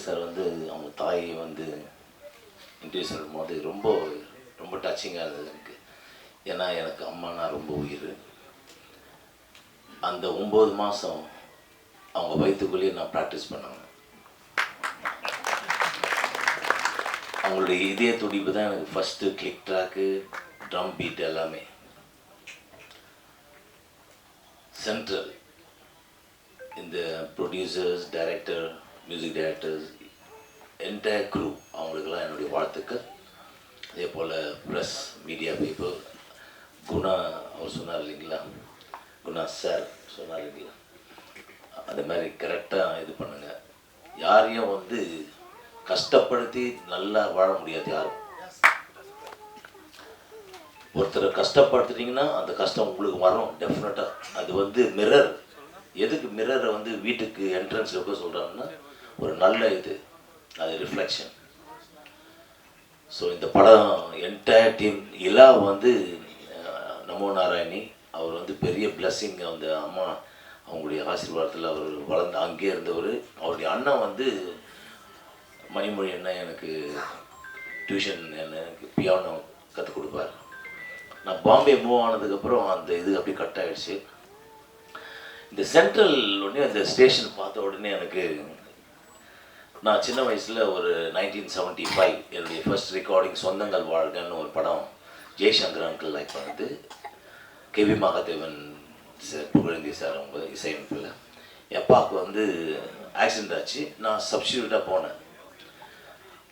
Sir வந்து அவங்க தாயை வந்து இன்டர்வியூ சொல்லும்போது ரொம்ப ரொம்ப டச்சிங்காக இருந்தது எனக்கு. ஏன்னா எனக்கு அம்மானா ரொம்ப உயிர். அந்த 9 மாதம் அவங்க வயிற்றுக்குள்ளேயே நான் ப்ராக்டிஸ் பண்ணேன். அவங்களுடைய இதய துடிப்பு தான் எனக்கு first click track, drum beat எல்லாமே. சென்ட்ரல் இந்த producers, director, music directors, entire crew அவங்களுக்கெல்லாம் என்னுடைய வாழ்த்துக்கள். அதே போல் ப்ரெஸ், மீடியா பீப்புள், குணா அவர் சொன்னார் இல்லைங்களா, குணா சார் சொன்னார் இல்லைங்களா, அது மாதிரி கரெக்டாக இது பண்ணுங்கள். யாரையும் வந்து கஷ்டப்படுத்தி நல்லா வாழ முடியாது யாரும். ஒருத்தரை கஷ்டப்படுத்துட்டிங்கன்னா அந்த கஷ்டம் உங்களுக்கு வரும் டெஃபினட்டாக. அது வந்து மிரர். எதுக்கு மிரரை வந்து வீட்டுக்கு என்ட்ரன்ஸ் வைக்க சொல்கிறாங்கன்னா ஒரு நல்ல இது, அது ரிஃப்ளெக்ஷன். ஸோ இந்த படம் என்டையர் டீம் இலா வந்து நமோ நாராயணி அவர் வந்து பெரிய பிளஸ்ஸிங். அந்த அம்மா அவங்களுடைய ஆசீர்வாதத்தில் அவர் வளர்ந்து அங்கே இருந்தவர். அவருடைய அண்ணன் வந்து மணிமொழி அண்ணன் எனக்கு டியூஷன் எனக்கு பியானோ கற்றுக் கொடுப்பார். நான் பாம்பே மூவ் ஆனதுக்கப்புறம் அந்த இது அப்படியே கட் ஆகிடுச்சு. இந்த சென்ட்ரல் உடனே அந்த ஸ்டேஷன் பார்த்த உடனே எனக்கு, நான் சின்ன வயசில் ஒரு 1975 என்னுடைய ஃபர்ஸ்ட் ரெக்கார்டிங் சொந்தங்கள் வாழ்கன்னு ஒரு படம் ஜெய்சங்கர் அங்கிள் லைக் பண்ணது. கேவி மகாதேவன் சார், புகழேந்தி சார் அவங்க இசையமைப்பில். என் அப்பாவுக்கு வந்து ஆக்சிடெண்ட் ஆச்சு. நான் சப்ஸ்டியூட்டாக போனேன்.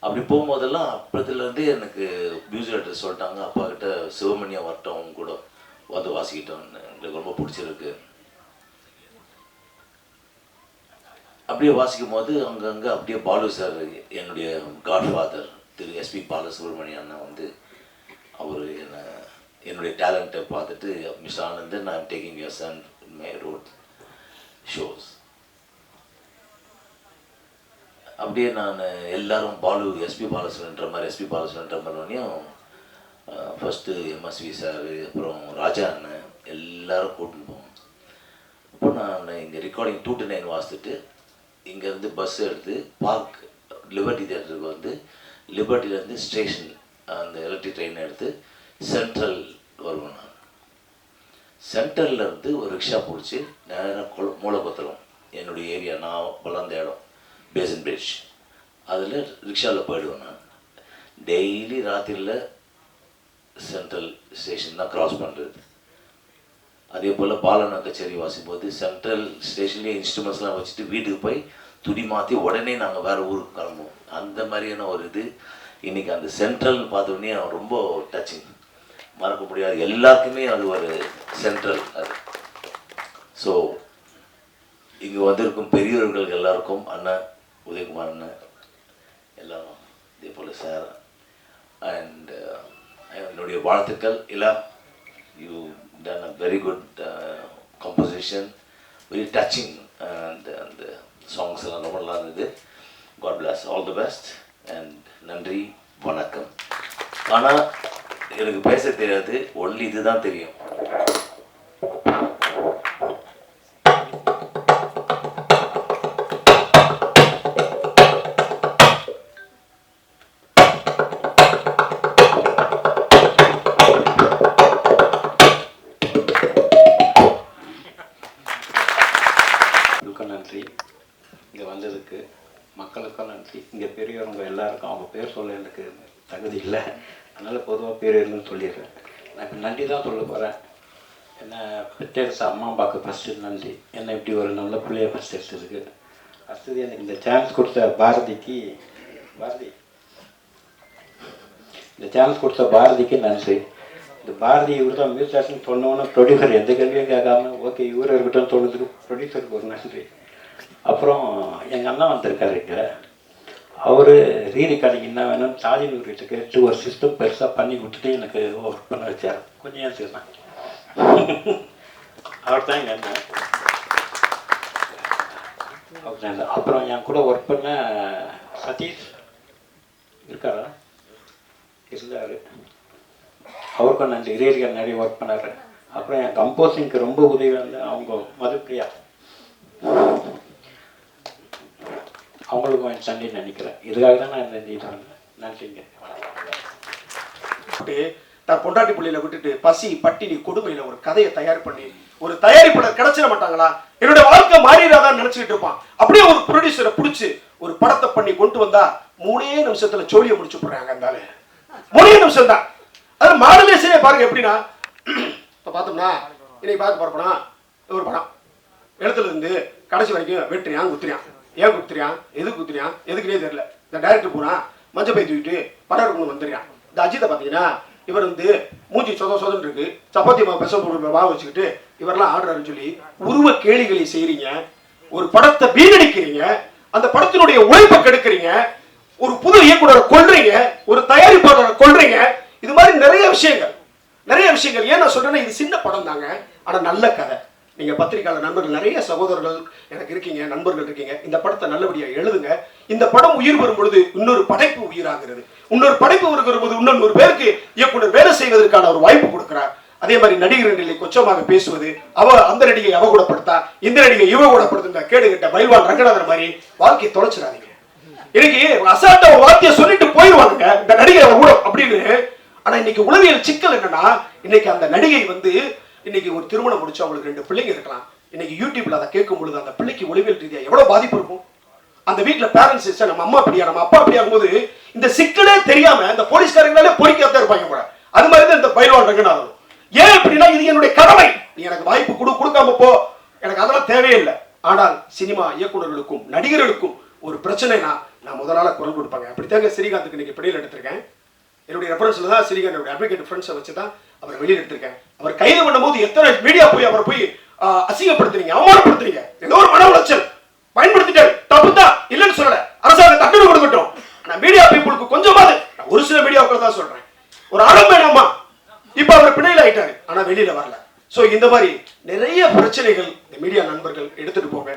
அப்படி போகும்போதெல்லாம் அப்போதுலேருந்தே எனக்கு மியூசிக் டைரக்டர் சொல்லிட்டாங்க, அப்பா கிட்ட சிவமணியா வரட்டும் கூட வந்து வாசிக்கிட்டோன்னு, எனக்கு ரொம்ப பிடிச்சிருக்கு. அப்படியே வாசிக்கும் போது அங்கங்கே அப்படியே பாலு சார், என்னுடைய காட்ஃபாதர் திரு எஸ்பி பாலசுப்ரமணிய அண்ணா வந்து அவர் என்னுடைய டேலண்ட்டை பார்த்துட்டு, mister Anandan, I am taking your son my road shows. அப்படியே நான் எல்லாரும் பாலு எஸ்பி பாலசுப்ரமணியன்ற மாதிரி எஸ்பி பாலசுப்ரமணியன்ற மாதிரியும் ஃபஸ்ட்டு எம்எஸ்வி சார், அப்புறம் ராஜா அண்ணன் எல்லோரும் கூட்டின்னு போவோம். அப்போ நான் இங்கே ரெக்கார்டிங் 2 to 9 வாசித்துட்டு இங்கேருந்து பஸ் எடுத்து பார்க் லிபர்ட்டி தேட்டருக்கு வந்து லிபர்ட்டிலேருந்து ஸ்டேஷன் அந்த எலக்ட்ரிக் ட்ரெயினை எடுத்து சென்ட்ரல் வருவேன். நான் சென்ட்ரல்லேருந்து ஒரு ரிக்ஷா பிடிச்சி நேராக மூலக்கொத்தலம் என்னுடைய ஏரியா, நான் வளர்ந்த இடம் பேசன் பிரிட்ஜ், அதில் ரிக்ஷாவில் போயிடுவேன். நான் டெய்லி ராத்திரியில் சென்ட்ரல் ஸ்டேஷன் தான் க்ராஸ் பண்ணுறது. அதே போல் பாலனா கச்சேரி வாசிக்கும்போது சென்ட்ரல் ஸ்டேஷன்லேயே இன்ஸ்ட்ருமெண்ட்ஸ்லாம் வச்சுட்டு வீட்டுக்கு போய் துடி மாற்றி உடனே நாங்கள் வேறு ஊருக்கு கிளம்புவோம். அந்த மாதிரியான ஒரு இது இன்றைக்கி அந்த சென்ட்ரல்னு பார்த்தோன்னே ரொம்ப டச்சிங், மறக்க முடியாது. எல்லாருக்குமே அது ஒரு சென்ட்ரல் அது. ஸோ இங்கே வந்திருக்கும் பெரியவர்கள் எல்லாருக்கும், அண்ணன் உதயகுமார் அண்ணன் எல்லாரும், இதே போல் சார் அண்ட் என்னுடைய வாழ்த்துக்கள். எல்லாம் you done a very good composition, very touching, and the songs எல்லாம் ரொம்ப நல்லா இருந்தது. God bless, all the best, and நன்றி, வணக்கம். ஆனால் எனக்கு பேச தெரியாது, ஒன்லி இதுதான் தெரியும். நன்றி, இங்கே வந்ததுக்கு மக்களுக்கும் நன்றி. இங்கே பெரியவங்க எல்லாருக்கும் அவங்க பேர் சொல்ல எனக்கு தகுதி இல்லை, அதனால் பொதுவாக பேர் இருக்குன்னு சொல்லிடுறேன். நான் இப்போ நன்றி தான் சொல்ல போகிறேன். என்ன பெற்றெடுத்த அம்மா அப்பாவுக்கு ஃபஸ்ட்டு நன்றி, என்ன இப்படி ஒரு நல்ல பிள்ளைய ஃபஸ்ட் எடுத்ததுக்கு. அடுத்தது எனக்கு இந்த சான்ஸ் கொடுத்த பாரதிக்கு, இந்த சான்ஸ் கொடுத்த பாரதிக்கு நன்றி. இந்த பாரதி இவர் தான் மியூசிக் சொன்னோன்னு ப்ரொடியூசர் எந்த கேள்வியும் கேட்காம ஓகே இவர் இருக்கட்டும் தோணுதுக்கு ப்ரொடியூசருக்கு ஒரு நன்றி. அப்புறம் எங்கள் அண்ணா வந்திருக்காரு இங்கே, அவர் ரீரெக்கார்டிங் என்ன வேணும்னு சாதினூர் வீட்டை கேட்டு ஒரு சிஸ்டம் பெருசாக பண்ணி கொடுத்துட்டு எனக்கு ஒர்க் பண்ண வச்சார். கொஞ்சம் ஏன் தான் அவர் தான் எங்கள் அண்ணன். அப்புறம் என் கூட ஒர்க் பண்ண சதீஷ் இருக்காரா, இருந்தார், அவருக்கும் நன்றி. ரீரெக்கார்ட் நிறைய ஒர்க் பண்ணார். அப்புறம் என் கம்போசிங்க்கு ரொம்ப உதவி வந்து அவங்க மதுப்பிரியா, அவங்களுக்கும் என் நன்றின்னு நினைக்கிறேன். இதுக்காக தான் நான் இந்த இது பண்ணேன். நன்றிங்க. தான் பொண்டாட்டி பிள்ளையில விட்டுட்டு பசி பட்டினி கொடுமையில ஒரு கதையை தயார் பண்ணி ஒரு தயாரிப்பாளர் கிடைச்சிட மாட்டாங்களா, என்னுடைய வாழ்க்கை மாறிடாதான்னு நினைச்சுட்டு இருப்பான். அப்படியே ஒரு ப்ரொடியூசரை பிடிச்சி ஒரு படத்தை பண்ணி கொண்டு வந்தா 3 நிமிஷத்துல சோழியை முடிச்சு போடுறாங்க. அந்த 3 நிமிஷம் தான். அது மாடலேஷனே பாருங்க எப்படின்னா, இப்ப பார்த்தோம்னா இன்னைக்கு பார்க்க போறப்பனா ஒரு படம் இடத்துல இருந்து கடைசி வரைக்கும் வெட்டுறியான் குத்துறியான், ஏன் குத்துறியான், எதுக்கு குத்துறியான், எதுக்குனே தெரியல. இந்த டைரக்டர் பூரா மஞ்சள் பை தூக்கிட்டு படம் எடுக்கணும் வந்துடுறான். இந்த அஜித்தை பார்த்தீங்கன்னா இவர் வந்து மூஞ்சி சொதன்னு இருக்கு, சப்பாத்தி மாவு பெச மாவு வச்சுக்கிட்டு இவரெல்லாம் ஆடுறாருன்னு சொல்லி உருவ கேளிகளை செய்றீங்க. ஒரு படத்தை வீணடிக்கிறீங்க, அந்த படத்தினுடைய உழைப்பை கெடுக்கிறீங்க, ஒரு புது இயக்குனரை கொல்றீங்க, ஒரு தயாரிப்பாளரை கொல்றீங்க. இது மாதிரி நிறைய விஷயங்கள். ஏன் நான் சொல்றேன்னா, இது சின்ன படம் தாங்க, ஆனா நல்ல கதை. நீங்க பத்திரிகையாளர் நண்பர்கள் நிறைய சகோதரர்கள் எனக்கு இருக்கீங்க, நண்பர்கள் இருக்கீங்க. இந்த படத்தை நல்லபடியா எழுதுங்க. இந்த படம் உயிர் வரும் பொழுது இன்னொரு படைப்பு உயிராகிறது. இன்னொரு படைப்பு வருகிற போது இன்னொரு பேருக்கு இயக்குனர் வேலை செய்வதற்கான ஒரு வாய்ப்பு கொடுக்கிறார். அதே மாதிரி நடிகர் நிலை கொச்சமாக பேசுவது, அந்த நடிகை அவ கூடப்படுத்தா, இந்த நடிகை இவ கூடப்படுத்த கேடுகிட்ட பைல்வான் ரங்கநாதர் மாதிரி வாழ்க்கையை தொலைச்சிடாதீங்க. இன்னைக்கு அசால்ட்டா ஒரு வார்த்தையை சொல்லிட்டு போயிடுவாங்க இந்த நடிகை அவ கூட அப்படின்னு. ஆனா இன்னைக்கு உளவியல் சிக்கல் என்னன்னா, இன்னைக்கு அந்த நடிகை வந்து இன்னைக்கு ஒரு திருமணம் முடிச்சு அவங்களுக்கு 2 பிள்ளைங்க இருக்கலாம். இன்னைக்கு யூடியூப்ல அதை கேட்கும் பொழுது அந்த பிள்ளைக்கு உளவியல் ரீதியா எவ்வளவு பாதிப்பு இருக்கும். அந்த வீட்டுல பேரண்ட்ஸ் நம்ம அம்மா அப்படியா நம்ம அப்பா அப்படியா போது இந்த சிக்கலே தெரியாம இந்த போலீஸ்காரங்களே பொறிக்காதான் இருப்பாங்க கூட. அது மாதிரி தான் இந்த பைல்வான் ரங்கநாதன். ஏன் அப்படின்னா, இது என்னுடைய கடமை, நீ எனக்கு வாய்ப்பு கொடுக்காம போ, எனக்கு அதெல்லாம் தேவையில்லை. ஆனால் சினிமா இயக்குநர்களுக்கும் நடிகர்களுக்கும் ஒரு பிரச்சனைனா நான் முதலால குரல் கொடுப்பாங்க. அப்படித்தாங்க ஸ்ரீகாந்துக்கு இன்னைக்கு பிடியில் எடுத்திருக்கேன். என்னுடைய ரெஃபரன்ஸ்ல தான் ஸ்ரீகாந்த் அட்வொகேட் ஃப்ரெண்ட்ஸை வச்சு தான் அவர் வெளியில் எடுத்திருக்கேன். அவர் கைது பண்ணும்போது எத்தனை மீடியா போய் அவரை போய் அசிங்கப்படுத்துறீங்க, அவமானப்படுத்துறீங்க. ஏதோ ஒரு மன உளைச்சல் பயன்படுத்திட்டாரு, தப்பு தான், இல்லைன்னு சொல்லல, அரசாங்கம் தண்டனை கொடுக்கட்டும். ஆனா மீடியா பீப்புளுக்கு கொஞ்சமாவது, ஒரு சில மீடியாக்கள் தான் சொல்றேன், ஒரு அறம் வேணாமா. இப்ப அவர் பிணையில் ஆயிட்டாரு, ஆனா வெளியில வரல. சோ இந்த மாதிரி நிறைய பிரச்சனைகள் இந்த மீடியா நண்பர்கள் எடுத்துட்டு போங்க.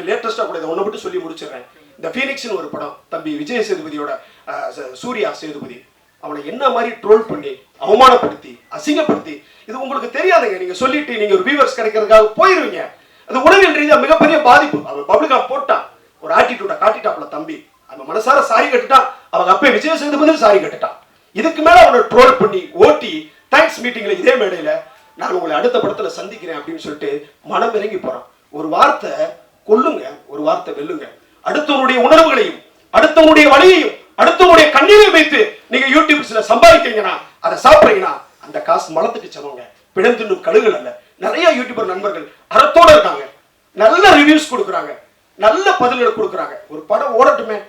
லேட்டஸ்டா கூட இதை ஒண்ணு மட்டும் சொல்லி முடிச்சிடுறேன். இந்த பீனிக்ஸ்னு ஒரு படம், தம்பி விஜய் சேதுபதியோட சூர்யா சேதுபதி, அவனை என்ன மாதிரி ட்ரோல் பண்ணி அவமானப்படுத்தி அசிங்கப்படுத்தி, இது உங்களுக்கு தெரியாதுங்க. நீங்க சொல்லிட்டு நீங்க ஒரு வியூவர்ஸ் கிடைக்கிறதுக்காக போயிருவீங்க. அது உளவியல் ரீதியா மிகப்பெரிய பாதிப்பு. அவன் பப்ளிக்கா போட்டான், ஒரு ஆட்டிடியூட காட்டிட்டாப்ல தம்பி, அவன் மனசார சாரி கட்டுட்டான், அவங்க அப்பே விஜய் சேதுபதி சாரி கட்டுட்டான். இதுக்கு மேல அவனை ட்ரோல் பண்ணி ஓட்டி தேங்க்ஸ் மீட்டிங்ல இதே மேடையில நான் உங்களை அடுத்த படத்துல சந்திக்கிறேன் அப்படின்னு சொல்லிட்டு மனம் இறங்கி போறான். ஒரு வார்த்தை கொல்லுங்க, ஒரு வார்த்தை வெல்லுங்க. அடுத்தவனுடைய உணர்வுகளையும் அடுத்தவனுடைய வழியையும் அடுத்தவனுடைய கண்ணீரை வைத்து நீங்க யூடியூப்ஸ்ல சம்பாதிக்கிறீங்கன்னா, அதை சாப்பிடுறீங்கன்னா, அந்த காசு மலத்துக்கு சமங்க, பிணந்தின்னும் கழுகுகள் அல்ல. நிறைய யூடியூபர் நண்பர்கள் அறத்தோட இருக்காங்க, நல்ல ரிவ்யூஸ் கொடுக்குறாங்க, நல்ல பதில்களை கொடுக்குறாங்க. ஒரு படம் ஓடட்டுமே.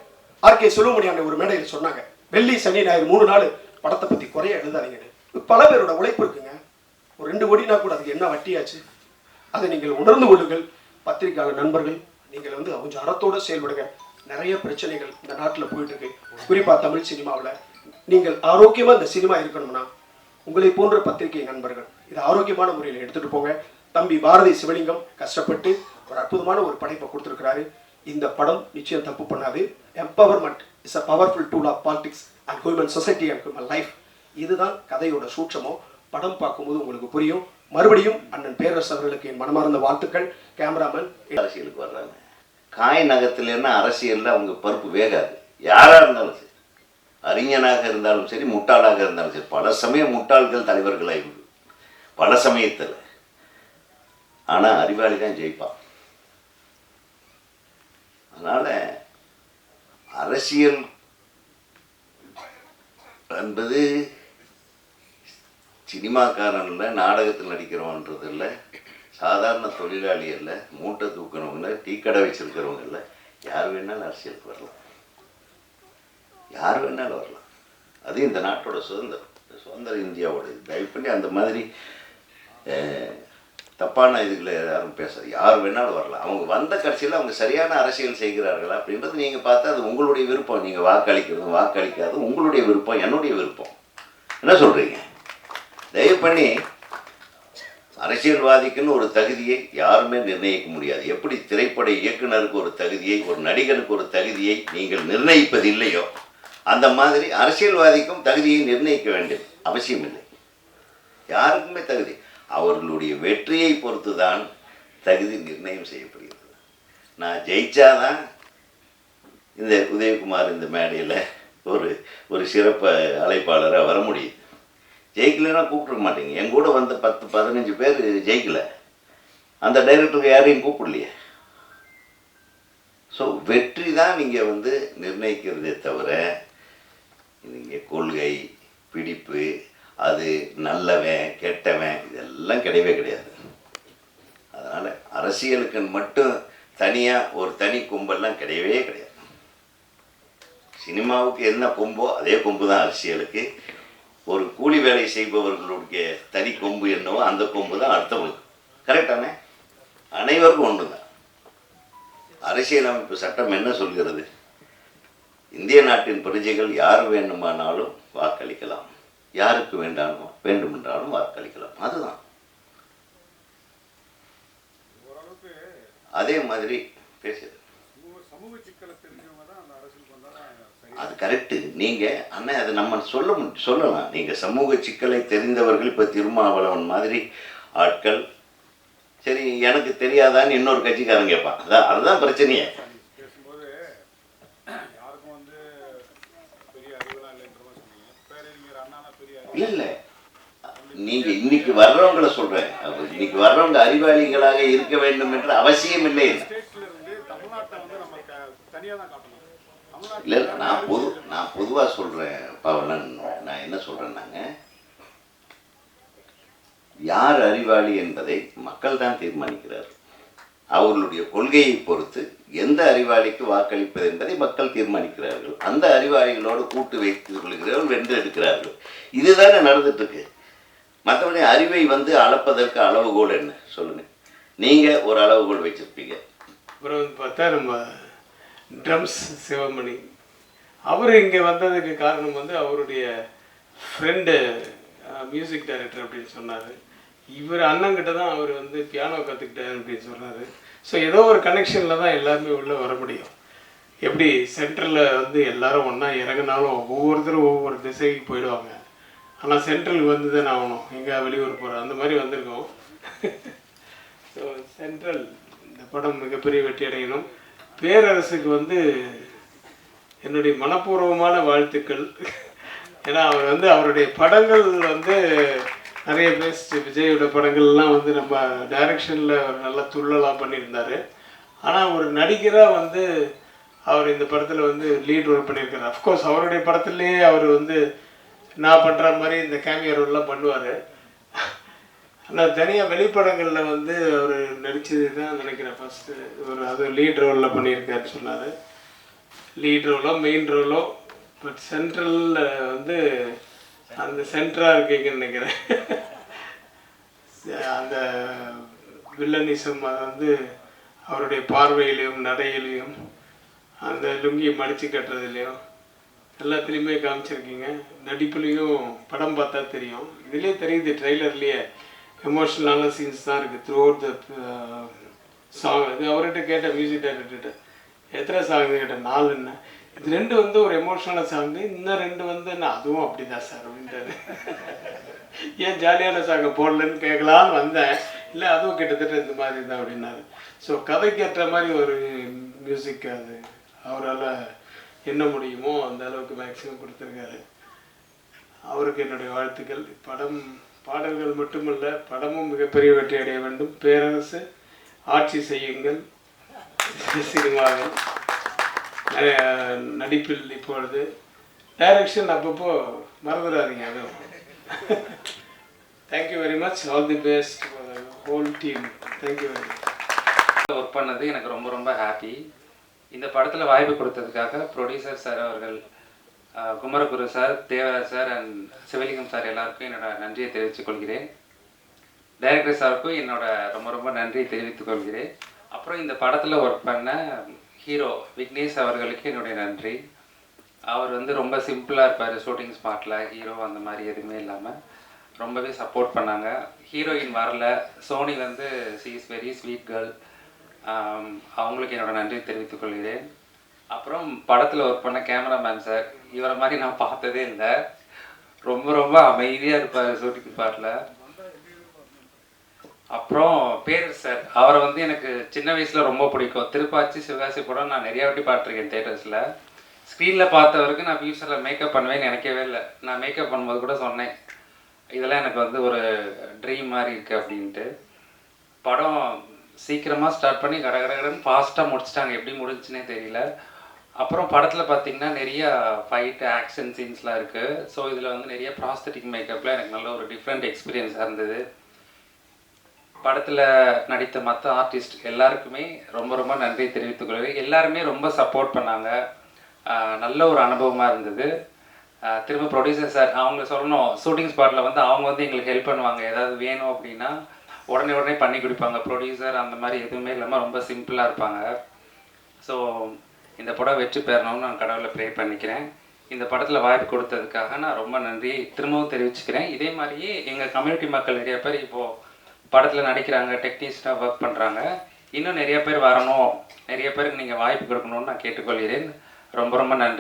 ஆர்கே செல்வமணி ஒரு மேடையில் சொன்னாங்க, வெள்ளி சனி ஞாயிறு 3 நாள் படத்தை பத்தி குறைய எழுதாதீங்கன்னு. பல பேரோட உழைப்பு இருக்குங்க. ஒரு 2 கோடினா கூட அதுக்கு என்ன வட்டியாச்சு? அதை நீங்கள் உணர்ந்து கொள்ளுங்கள். பத்திரிகையாளர் நண்பர்கள், நீங்கள் வந்து கொஞ்சம் அறத்தோட செயல்படுங்க. நிறைய பிரச்சனைகள் இந்த நாட்டில் போயிட்டு இருக்கு, குறிப்பா தமிழ் சினிமாவில். நீங்கள் ஆரோக்கியமா இந்த சினிமா இருக்கணும்னா உங்களை போன்ற பத்திரிகை நண்பர்கள் இதை ஆரோக்கியமான முறையில் எடுத்துட்டு போங்க. தம்பி பாரதி சிவலிங்கம் கஷ்டப்பட்டு ஒரு அற்புதமான ஒரு படைப்பை கொடுத்துருக்கிறாரு. இந்த படம் நிச்சயம் தப்பு பண்ணாது. Empowerment is a powerful tool of politics and human society and human life. இதுதான் கதையோட சூட்சமோ. படம் பார்க்கும்போது உங்களுக்கு புரியும். மறுபடியும் அண்ணன் பேரரசு அவர்களுக்கு என் மனமார்ந்த வாழ்த்துக்கள். கேமராமேன். அரசியலுக்கு வர்றாங்க, காய் நகத்தில்னா அரசியலில் அவங்க பருப்பு வேகாது. யாராக இருந்தாலும் சரி, அறிஞனாக இருந்தாலும் சரி, முட்டாளாக இருந்தாலும் சரி. பல சமயம் முட்டாள்கள் தலைவர்களாக இருக்கு, பல சமயத்தில். ஆனால் அறிவாளி தான் ஜெயிப்பான். அதனால் அரசியல் என்பது சினிமாக்காரன் இல்லை, நாடகத்தில் நடிக்கிறவன்றது இல்லை, சாதாரண தொழிலாளி இல்லை, மூட்டை தூக்கிறவங்க, டீ கடை வச்சிருக்கிறவங்க இல்லை. யார் வேணாலும் அரசியலுக்கு வரலாம், யார் வேணாலும் வரலாம். அது இந்த நாட்டோட சுதந்திரம், சுதந்திர இந்தியாவோட. தயவு பண்ணி அந்த மாதிரி தப்பான இதுகளை யாரும் பேசுறது. யார் வேணாலும் வரலாம். அவங்க வந்த கட்சியில் அவங்க சரியான அரசியல் செய்கிறார்களா அப்படின்றது நீங்கள் பார்த்தா அது உங்களுடைய விருப்பம். நீங்கள் வாக்களிக்கிறதும் வாக்களிக்காதும் உங்களுடைய விருப்பம், என்னுடைய விருப்பம். என்ன சொல்கிறீங்க? தயவு பண்ணி அரசியல்வாதிக்குன்னு ஒரு தகுதியை யாருமே நிர்ணயிக்க முடியாது. எப்படி திரைப்பட இயக்குனருக்கு ஒரு தகுதியை, ஒரு நடிகனுக்கு ஒரு தகுதியை நீங்கள் நிர்ணயிப்பது இல்லையோ, அந்த மாதிரி அரசியல்வாதிக்கும் தகுதியை நிர்ணயிக்க வேண்டிய அவசியம் இல்லை. யாருக்குமே தகுதி அவர்களுடைய வெற்றியை பொறுத்து தான் தகுதி நிர்ணயம் செய்யப்படுகிறது. நான் ஜெயிச்சாதான் இந்த உதயகுமார் இந்த மேடையில் ஒரு ஒரு சிறப்பு அழைப்பாளராக வர முடியுது. ஜெயிக்கலைன்னா கூப்பிட்ருக்க மாட்டீங்க. என் கூட வந்த 10-15 பேர் ஜெயிக்கலை, அந்த டைரக்டருக்கு யாரையும் கூப்பிடலையே. ஸோ வெற்றி தான் நீங்கள் வந்து நிர்ணயிக்கிறதே தவிர நீங்கள் கொள்கை பிடிப்பு அது நல்லவன் கெட்டவன் இதெல்லாம் கிடையவே கிடையாது. அதனால் அரசியலுக்கு மட்டும் தனியாக ஒரு தனி கொம்பெல்லாம் கிடையவே கிடையாது. சினிமாவுக்கு என்ன கொம்போ அதே கொம்பு தான் அரசியலுக்கு. ஒரு கூலி வேலை செய்பவர்களுடைய தனி கொம்பு என்னவோ அந்த கொம்பு தான் அடுத்தவங்களுக்கு. கரெக்டானே? அனைவருக்கும் ஒன்று தான். அரசியலமைப்பு சட்டம் என்ன சொல்கிறது? இந்திய நாட்டின் பிரஜைகள் யார் வேண்டுமானாலும் வாக்களிக்கலாம், யாருக்கு வேண்டுமென்றாலும் வாக்களிக்கலாம். அதுதான். அதே மாதிரி பேசுது அது கரெக்டு. நீங்கள் அண்ணன் அதை நம்ம சொல்லலாம். நீங்கள் சமூக சிக்கலை தெரிந்தவர்கள் இப்போ திருமாவளவன் மாதிரி ஆட்கள், சரி எனக்கு தெரியாதான்னு இன்னொரு கட்சிக்காரன் கேட்பான். அதுதான் பிரச்சனையே. இல்லை இல்லை, நீங்கள் இன்னைக்கு வர்றவங்களை சொல்கிறேன். இன்னைக்கு வர்றவங்க அறிவாளிகளாக இருக்க வேண்டும் என்ற அவசியம் இல்லை. இல்லை நான் பொதுவாக சொல்கிறேன் பவனன். நான் என்ன சொல்கிறேன்னாங்க, யார் அறிவாளி என்பதை மக்கள் தான் தீர்மானிக்கிறார். அவர்களுடைய கொள்கையை பொறுத்து எந்த அறிவாளிக்கு வாக்களிப்பது என்பதை மக்கள் தீர்மானிக்கிறார்கள். அந்த அறிவாளிகளோடு கூட்டு வைத்துக் கொள்கிறவர்கள் வென்றெடுக்கிறார்கள். இதுதானே நடந்துட்டு இருக்கு. மற்றபடி அறிவை வந்து அளப்பதற்கு அளவுகோல் என்ன சொல்லுங்க? நீங்கள் ஒரு அளவுகோல் வச்சிருப்பீங்க. அப்புறம் வந்து பார்த்தா நம்ம ட்ரம்ஸ் சிவமணி அவர் இங்கே வந்ததுக்கு காரணம் வந்து அவருடைய ஃப்ரெண்டு மியூசிக் டைரக்டர் அப்படின்னு சொன்னார். இவர் அண்ணங்கிட்ட தான் அவர் வந்து பியானோ கற்றுக்கிட்டார் அப்படின்னு சொன்னார். ஸோ ஏதோ ஒரு கனெக்ஷனில் தான் எல்லாருமே உள்ளே வர முடியும். எப்படி சென்ட்ரலில் வந்து எல்லாரும் ஒன்றா இறங்கினாலும் ஒவ்வொருத்தரும் ஒவ்வொரு திசைக்கு போயிடுவாங்க. ஆனால் சென்ட்ரலுக்கு வந்து தானே ஆகணும், எங்கே வெளியூர் போகிறோம் அந்த மாதிரி வந்திருக்கோம். ஸோ சென்ட்ரல் இந்த படம் மிகப்பெரிய வெற்றி அடையணும். பேரரசுக்கு வந்து என்னுடைய மனப்பூர்வமான வாழ்த்துக்கள். ஏன்னா அவர் வந்து அவருடைய படங்கள் வந்து நிறைய பேஸ்ட் விஜயோட படங்கள்லாம் வந்து நம்ம டைரக்ஷனில் நல்லா துள்ளலாம் பண்ணியிருந்தார். ஆனால் ஒரு நடிகராக வந்து அவர் இந்த படத்தில் வந்து லீட் ரோல் பண்ணியிருக்காரு. அஃப்கோர்ஸ் அவருடைய படத்துலேயே அவர் வந்து நான் பண்ணுற மாதிரி இந்த கேமியோ ரோல்லாம் பண்ணுவார். ஆனால் தனியாக வெளிப்படங்களில் வந்து அவர் நடித்தது தான் நினைக்கிறேன் ஃபஸ்ட்டு ஒரு அது லீட் ரோலில் பண்ணியிருக்காருன்னு சொன்னார். லீட் ரோலோ மெயின் ரோலோ, பட் சென்ட்ரலில் வந்து அந்த சென்டராக இருக்கீங்கன்னு நினைக்கிறேன். அந்த வில்லனிசம் அது வந்து அவருடைய பார்வையிலையும் நடையிலையும் அந்த லுங்கியை மடித்து கட்டுறதுலையும் எல்லாத்துலேயுமே காமிச்சிருக்கீங்க. நடிப்புலேயும் படம் பார்த்தா தெரியும். இதுலேயே தெரியுது, ட்ரெய்லர்லேயே எமோஷ்னலான சீன்ஸ் தான் இருக்குது த்ரூ அவுட் த சாங். அது அவர்கிட்ட கேட்ட மியூசிக் டைரக்டர்கிட்ட எத்தனை சாங் கேட்டேன், 4. இது 2 வந்து ஒரு எமோஷ்னலான சாங்கு, இன்னும் 2 வந்து நான் அதுவும் அப்படி தான் சார் அப்படின்றாரு. ஏன் ஜாலியான சாங்கை போடலன்னு கேட்கலான்னு வந்தேன். இல்லை அதுவும் கிட்டத்தட்ட இந்த மாதிரி தான் அப்படின்னாரு. ஸோ கதைக்கு ஏற்ற மாதிரி ஒரு மியூசிக் அது அவரால் என்ன முடியுமோ அந்த அளவுக்கு மேக்ஸிமம் கொடுத்துருக்காரு. அவருக்கு என்னுடைய வாழ்த்துக்கள். படம் பாடல்கள் மட்டுமல்ல, படமும் மிகப்பெரிய வெற்றி அடைய வேண்டும். பேரரசு ஆட்சி செய்யுங்கள். சினிமாவில் நடிப்பில் இப்பொழுது டைரக்ஷன் அப்பப்போ மறந்துடாதீங்க. அதுவும் thank you very much. All the best whole team. Thank you very much. Work பண்ணது எனக்கு ரொம்ப ரொம்ப ஹாப்பி. இந்த படத்தில் வாய்ப்பு கொடுத்ததுக்காக ப்ரொடியூசர் சார் அவர்கள், Kumaraguru sir, Devaraj sir and Sivalingam sir எல்லாருக்கும் என்னோட நன்றியை தெரிவித்துக் கொள்கிறேன். டைரக்டர் சாருக்கும் என்னோட ரொம்ப ரொம்ப நன்றியை தெரிவித்துக் கொள்கிறேன். அப்புறம் இந்த படத்தில் ஒர்க் பண்ண ஹீரோ விக்னேஷ் அவர்களுக்கு என்னுடைய நன்றி. அவர் வந்து ரொம்ப சிம்பிளாக இருப்பார் ஷூட்டிங் ஸ்பாட்டில். ஹீரோ அந்த மாதிரி எதுவுமே இல்லாமல் ரொம்பவே சப்போர்ட் பண்ணாங்க. ஹீரோயின் வரல, சோனி வந்து she is very sweet girl. அவங்களுக்கு என்னோட நன்றி தெரிவித்துக் கொள்கிறேன். அப்புறம் படத்தில் ஒர்க் பண்ண கேமராமேன் சார், இவரை மாதிரி நான் பார்த்ததே இல்லை. ரொம்ப ரொம்ப அமைதியாக இருப்பார் ஷூட்டிங் ஸ்பாட்டில். அப்புறம் பேரர் சார், அவரை வந்து எனக்கு சின்ன வயசில் ரொம்ப பிடிக்கும். திருப்பாச்சி, சிவகாசி படம் நான் நிறையா வாட்டி பார்த்துருக்கேன் தேட்டர்ஸில். ஸ்க்ரீனில் பார்த்தவருக்கு நான் ஃபியூச்சரில் மேக்கப் பண்ணுவேன்னு நினைக்கவே இல்லை. நான் மேக்கப் பண்ணும்போது கூட சொன்னேன், இதெல்லாம் எனக்கு வந்து ஒரு ட்ரீம் மாதிரி இருக்குது அப்படின்ட்டு. படம் சீக்கிரமாக ஸ்டார்ட் பண்ணி கடகடன்னு ஃபாஸ்ட்டாக முடிச்சிட்டாங்க. எப்படி முடிஞ்சுன்னே தெரியல. அப்புறம் படத்தில் பார்த்தீங்கன்னா நிறைய ஃபைட்டு, ஆக்ஷன் சீன்ஸ்லாம் இருக்குது. ஸோ இதில் வந்து நிறைய ப்ராஸ்தட்டிக் மேக்கப்பில் எனக்கு நல்ல ஒரு டிஃப்ரெண்ட் எக்ஸ்பீரியன்ஸாக இருந்தது. படத்தில் நடித்த மற்ற ஆர்டிஸ்ட் எல்லாருக்குமே ரொம்ப ரொம்ப நன்றி தெரிவித்துக்கொள்கிறேன். எல்லாருமே ரொம்ப சப்போர்ட் பண்ணாங்க. நல்ல ஒரு அனுபவமாக இருந்தது. திரும்ப ப்ரொடியூசர் சார் அவங்க சொல்லணும், ஷூட்டிங் ஸ்பாட்டில் வந்து அவங்க வந்து எங்களுக்கு ஹெல்ப் பண்ணுவாங்க. ஏதாவது வேணும் அப்படின்னா உடனே பண்ணி கொடுப்பாங்க. ப்ரொடியூசர் அந்த மாதிரி எதுவுமே இல்லாமல் ரொம்ப சிம்பிளாக இருப்பாங்க. ஸோ இந்த படம் வெற்றி பெறணும்னு நான் கடவுளை ப்ரே பண்ணிக்கிறேன். இந்த படத்தில் வாய்ப்பு கொடுத்ததுக்காக நான் ரொம்ப நன்றி திரும்பவும் தெரிவிச்சுக்கிறேன். இதே மாதிரியே எங்கள் கம்யூனிட்டி மக்கள் நிறைய பேர் இப்போது படத்தில் நடிக்கிறாங்க, டெக்னீஷியனாக ஒர்க் பண்ணுறாங்க. இன்னும் நிறைய பேர் வரணும், நிறைய பேருக்கு நீங்கள் வாய்ப்பு கொடுக்கணும்னு நான் கேட்டுக்கொள்கிறேன். ரொம்ப ரொம்ப நன்றி.